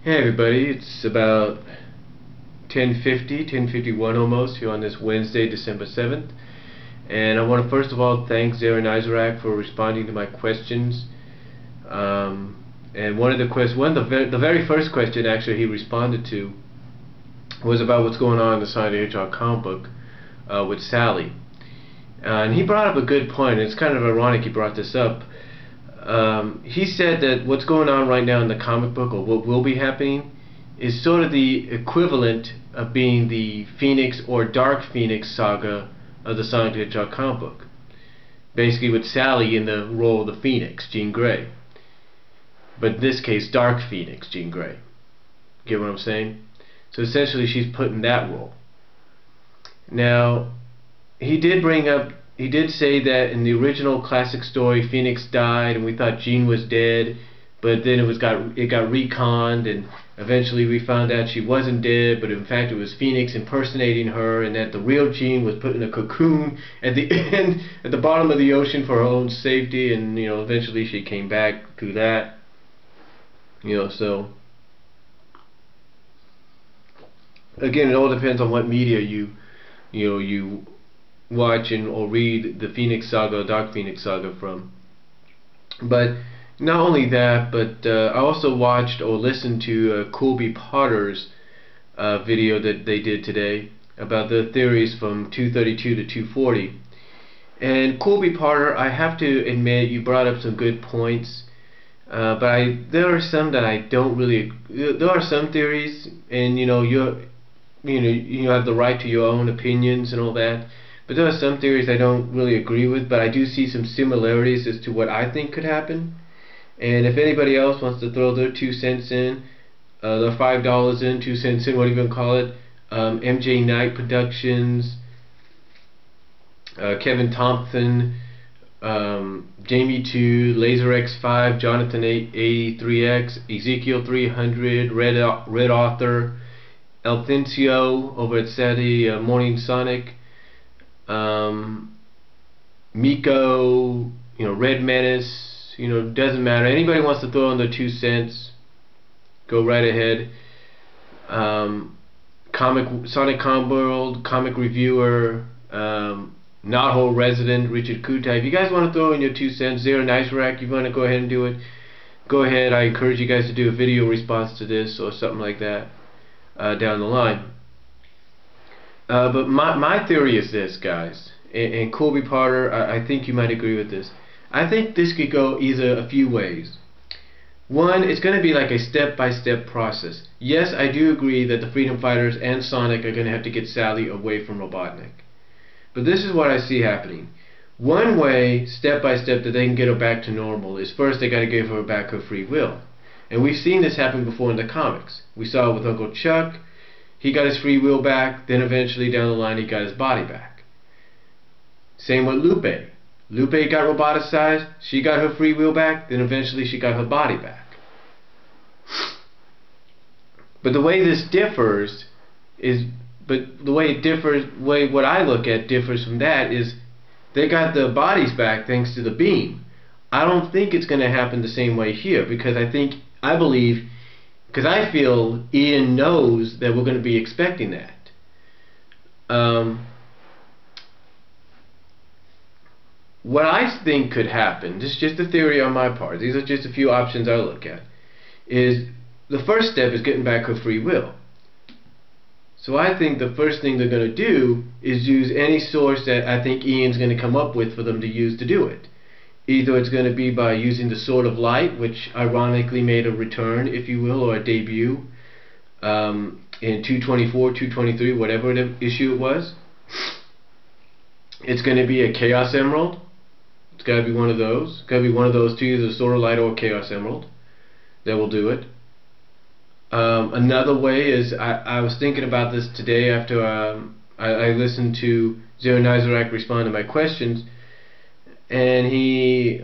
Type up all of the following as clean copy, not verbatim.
Hey everybody, it's about 10:50, 10:51 almost here on this Wednesday, December 7th. And I want to first of all thank Zarin Isaac for responding to my questions. And one of the very first question actually he responded to was about what's going on in the Sonic the Hedgehog comic book with Sally. And he brought up a good point. It's kind of ironic he brought this up. He said that what's going on right now in the comic book, or what will be happening, is sort of the equivalent of being the Phoenix or Dark Phoenix saga of the Sonic the Hedgehog comic book. Basically with Sally in the role of the Phoenix, Jean Grey. But in this case, Dark Phoenix, Jean Grey. Get what I'm saying? So essentially she's put in that role. Now, he did say that in the original classic story, Phoenix died, and we thought Jean was dead, but then it got retconned, and eventually we found out she wasn't dead, but in fact it was Phoenix impersonating her, and that the real Jean was put in a cocoon at the end, at the bottom of the ocean for her own safety, and eventually she came back through that. So again, it all depends on what media you watch or read the Phoenix saga, Dark Phoenix saga from. But not only that, but I also watched or listened to CoolBePotter's video that they did today about the theories from 232 to 240. And CoolBePotter, I have to admit, you brought up some good points, but there are some that I don't really. There are some theories, and you have the right to your own opinions and all that. But there are some theories I don't really agree with, but I do see some similarities as to what I think could happen. And if anybody else wants to throw their 2 cents in, their $5 in, 2 cents in, whatever you can call it, MJ Knight Productions, Kevin Thompson, Jamie 2, Laser X5, Jonathan 83X, Ezekiel 300, Red Author, Elfincio over at Saturday Morning Sonic, Miko, Red Menace, doesn't matter. Anybody wants to throw in their 2 cents, go right ahead. Sonic Comic World, Comic Reviewer, Knothole Resident, Richard Kutai. If you guys want to throw in your 2 cents, Zarin Isaac, you want to go ahead and do it, go ahead. I encourage you guys to do a video response to this or something like that down the line. But my theory is this, guys, and CoolBePotter, I think you might agree with this. I think this could go either a few ways. One, it's going to be like a step-by-step process. Yes, I do agree that the Freedom Fighters and Sonic are going to have to get Sally away from Robotnik. But this is what I see happening. One way, step-by-step, that they can get her back to normal is first they got to give her back her free will. And we've seen this happen before in the comics. We saw it with Uncle Chuck. He got his free will back, then eventually down the line he got his body back. Same with Lupe. Lupe got roboticized, she got her free will back, then eventually she got her body back. But the way this differs is, what I look at differs from that is they got their bodies back thanks to the beam. I don't think it's going to happen the same way here, because I believe, because I feel Ian knows that we're going to be expecting that. What I think could happen, this is just a theory on my part, these are just a few options I look at, is the first step is getting back her free will. So I think the first thing they're going to do is use any source that I think Ian's going to come up with for them to use to do it. Either it's going to be by using the Sword of Light, which ironically made a return, if you will, or a debut in 224, 223, whatever issue it was. It's going to be a Chaos Emerald. It's got to be one of those. It's got to be one of those two, either Sword of Light or Chaos Emerald, that will do it. Another way is, I was thinking about this today after I listened to Zarin Isaac respond to my questions. And he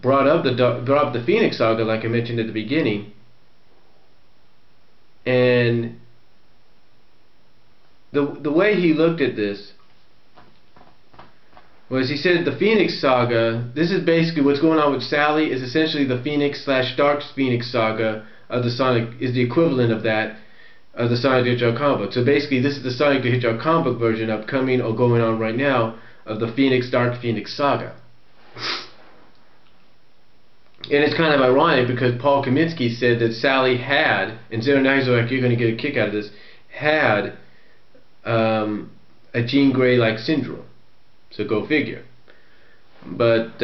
brought up the Phoenix saga, like I mentioned at the beginning. And the way he looked at this was, he said the Phoenix saga, this is basically what's going on with Sally, is essentially the Phoenix / Dark Phoenix saga of the Sonic, is the equivalent of that of the Sonic the Hedgehog comic book. So basically, this is the Sonic the Hedgehog comic book version upcoming or going on right now of the Dark Phoenix saga. And it's kind of ironic because Paul Kaminsky said that Sally had, and Zero Nizozak, you're going to get a kick out of this, had a Jean Grey-like syndrome. So go figure. But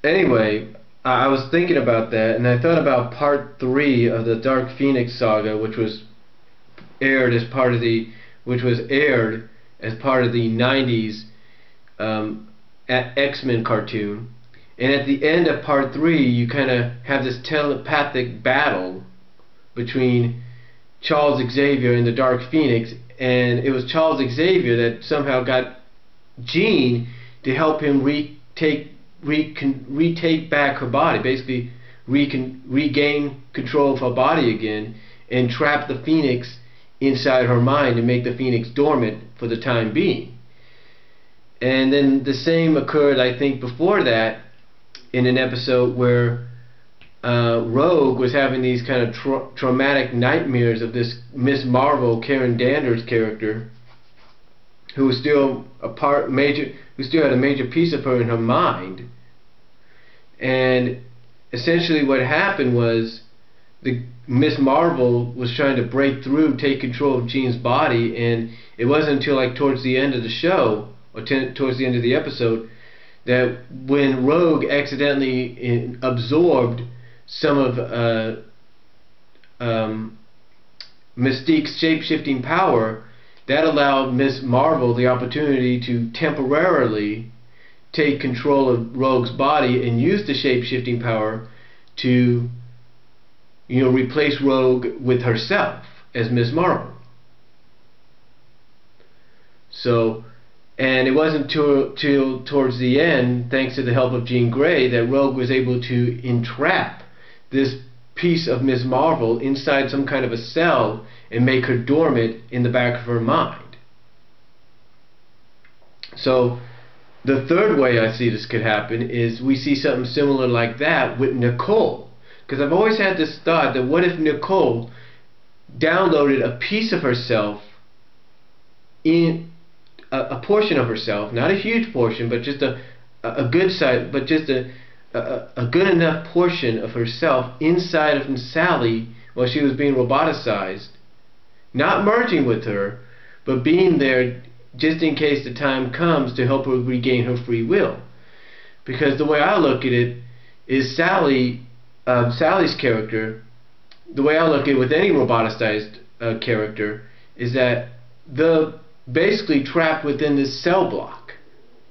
anyway, I was thinking about that, and I thought about Part 3 of the Dark Phoenix saga, which was aired as part of the 90s X-Men cartoon. And at the end of Part 3, you kind of have this telepathic battle between Charles Xavier and the Dark Phoenix, and it was Charles Xavier that somehow got Jean to help him retake back her body, basically regain control of her body again, and trap the Phoenix inside her mind and make the Phoenix dormant for the time being. And then the same occurred, I think, before that, in an episode where Rogue was having these kind of traumatic nightmares of this Miss Marvel, Karen Danvers character, who was still who still had a major piece of her in her mind. And essentially what happened was the Miss Marvel was trying to break through, take control of Jean's body, and it wasn't until like towards the end of the show, or towards the end of the episode, that when Rogue accidentally absorbed some of Mystique's shape-shifting power, that allowed Miss Marvel the opportunity to temporarily take control of Rogue's body and use the shape-shifting power to, replace Rogue with herself as Miss Marvel. So, and it wasn't till towards the end, thanks to the help of Jean Grey, that Rogue was able to entrap this piece of Miss Marvel inside some kind of a cell and make her dormant in the back of her mind. So the third way I see this could happen is we see something similar like that with Nicole. Because I've always had this thought that what if Nicole downloaded a piece of herself, in a portion of herself, not a huge portion, but just a good size, but just a good enough portion of herself inside of Sally while she was being roboticized, not merging with her, but being there just in case the time comes to help her regain her free will. Because the way I look at it is Sally's character, the way I look at it with any roboticized character, is that the basically trapped within this cell block,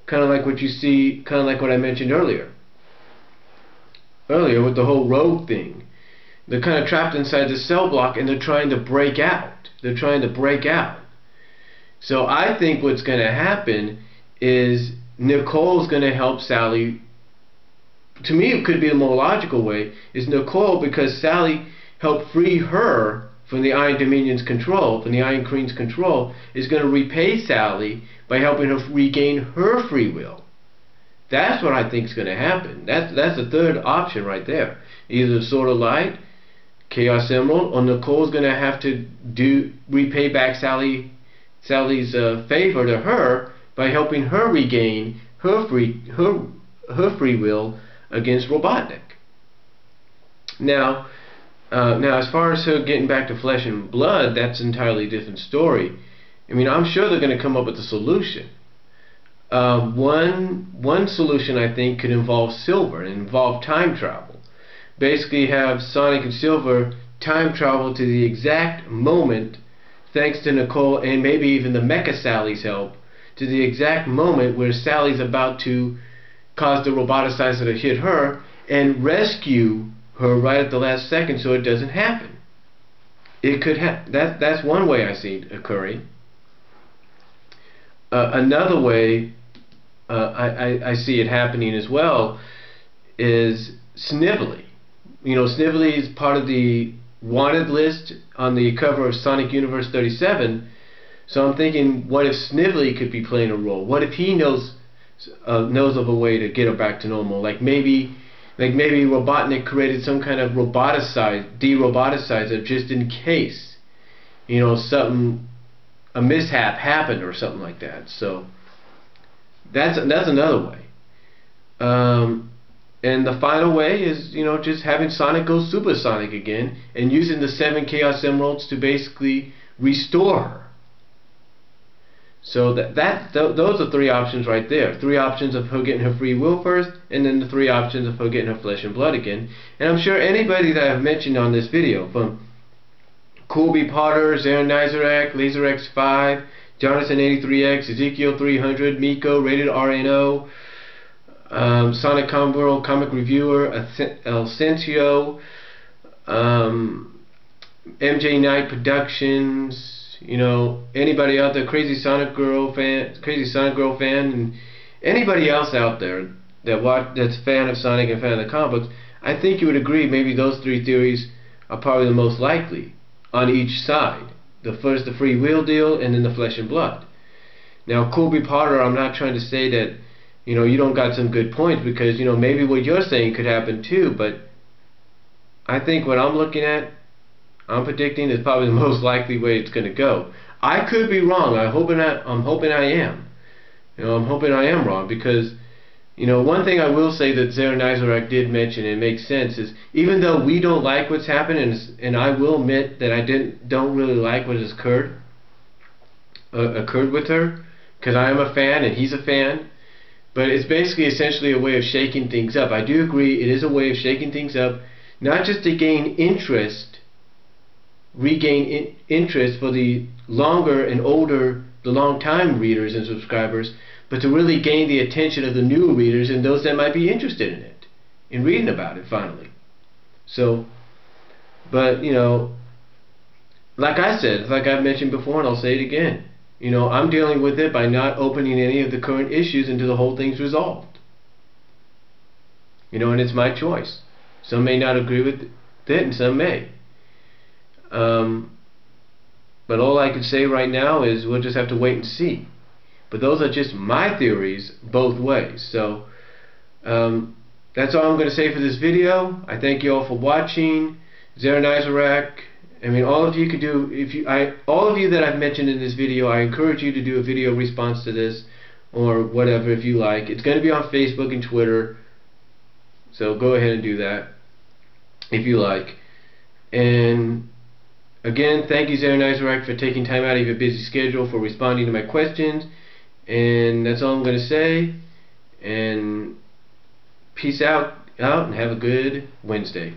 kind of like what you see, kind of like what I mentioned earlier with the whole Rogue thing. They're kind of trapped inside the cell block, and they're trying to break out. So I think what's going to happen is Nicole's going to help Sally. To me, it could be a more logical way, is Nicole, because Sally helped free her from the Iron Dominion's control, from the Iron Queen's control, is going to repay Sally by helping her regain her free will. That's what I think is going to happen. That's the third option right there. Either Sword of Light, Chaos Emerald, or Nicole's going to have to repay back Sally's favor to her by helping her regain her free will against Robotnik. Now, as far as her getting back to flesh and blood, that's an entirely different story. I mean, I'm sure they're going to come up with a solution. One solution, I think, could involve Silver and involve time travel. Basically have Sonic and Silver time travel to the exact moment, thanks to Nicole and maybe even the Mecha Sally's help, to the exact moment where Sally's about to cause the roboticizer to hit her and rescue her right at the last second so it doesn't happen. It could that's one way I see it occurring. Another way I see it happening as well is Snively. Snively is part of the wanted list on the cover of Sonic Universe 37. So I'm thinking, what if Snively could be playing a role? What if he knows of a way to get her back to normal? Like maybe Like maybe Robotnik created some kind of de-roboticizer just in case, you know, a mishap happened or something like that. So that's another way. And the final way is, you know, just having Sonic go supersonic again and using the 7 Chaos Emeralds to basically restore her. So those are 3 options right there. 3 options of her getting her free will first, and then the 3 options of her getting her flesh and blood again. And I'm sure anybody that I've mentioned on this video, from CoolBePotter's, Aaron Nizerak, LaserX5, Jonathan83X, Ezekiel 300, Miko, Rated RNO, Sonic World Comic Reviewer, Elcentio, MJ Knight Productions, you know, anybody out there, Crazy Sonic Girl fan, and anybody else out there that's a fan of Sonic and fan of the comic books, I think you would agree maybe those 3 theories are probably the most likely on each side. The first, the free will deal, and then the flesh and blood. Now, CoolBePotter, I'm not trying to say that, you know, you don't got some good points, because, you know, maybe what you're saying could happen too, but I think what I'm looking at, I'm predicting is probably the most likely way it's going to go. I could be wrong. I'm hoping I am. You know, I'm hoping I am wrong, because, you know, one thing I will say that Aaron Nizerak did mention, and it makes sense, is even though we don't like what's happened, and I will admit that I don't really like what has occurred with her, because I am a fan and he's a fan, but it's basically essentially a way of shaking things up. I do agree it is a way of shaking things up, not just to regain interest for the longer and older, the long-time readers and subscribers, but to really gain the attention of the new readers and those that might be interested in it, in reading about it finally. So, but, you know, like I said, like I've mentioned before, and I'll say it again, you know, I'm dealing with it by not opening any of the current issues until the whole thing's resolved. You know, and it's my choice. Some may not agree with it, and some may. But all I can say right now is we'll just have to wait and see. But those are just my theories both ways. So that's all I'm going to say for this video. I thank you all for watching. Aaron Nizerak, I mean, all of you could do, all of you that I've mentioned in this video, I encourage you to do a video response to this, or whatever if you like. It's going to be on Facebook and Twitter, so go ahead and do that if you like. And again, thank you, Aaron Nizerak, for taking time out of your busy schedule for responding to my questions. And that's all I'm going to say. And peace out, and have a good Wednesday.